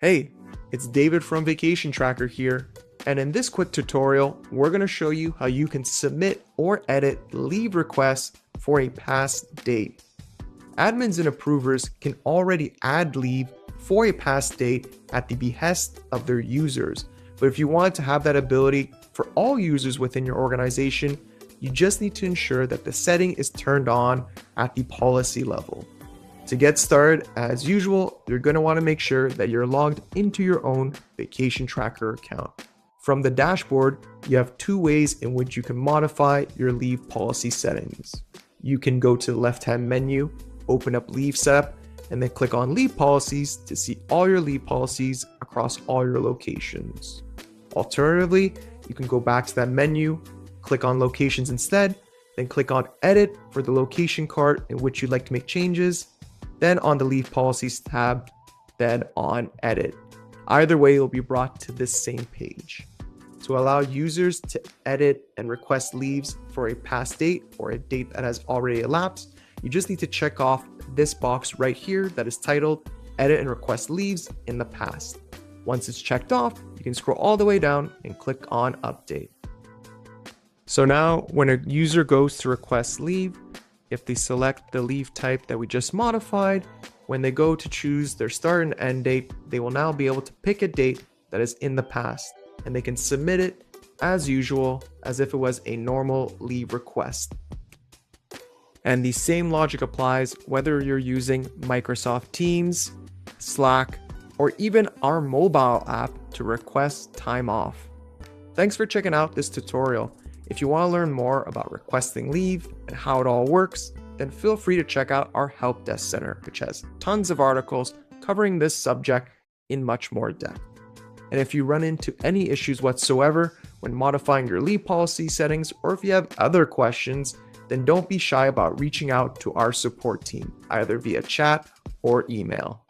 Hey, it's David from Vacation Tracker here, and in this quick tutorial, we're going to show you how you can submit or edit leave requests for a past date. Admins and approvers can already add leave for a past date at the behest of their users, but if you want to have that ability for all users within your organization, you just need to ensure that the setting is turned on at the policy level. To get started, as usual, you're going to want to make sure that you're logged into your own Vacation Tracker account. From the dashboard, you have two ways in which you can modify your leave policy settings. You can go to the left-hand menu, open up Leave Setup, and then click on Leave Policies to see all your leave policies across all your locations. Alternatively, you can go back to that menu, click on Locations instead, then click on Edit for the location card in which you'd like to make changes, then on the Leave Policies tab, then on Edit. Either way, you'll be brought to this same page. To allow users to edit and request leaves for a past date or a date that has already elapsed, you just need to check off this box right here that is titled Edit and Request Leaves in the Past. Once it's checked off, you can scroll all the way down and click on Update. So now when a user goes to request leave, if they select the leave type that we just modified, when they go to choose their start and end date, they will now be able to pick a date that is in the past, and they can submit it as usual as if it was a normal leave request. And the same logic applies whether you're using Microsoft Teams, Slack, or even our mobile app to request time off. Thanks for checking out this tutorial. If you want to learn more about requesting leave and how it all works, then feel free to check out our Help Desk Center, which has tons of articles covering this subject in much more depth. And if you run into any issues whatsoever when modifying your leave policy settings, or if you have other questions, then don't be shy about reaching out to our support team, either via chat or email.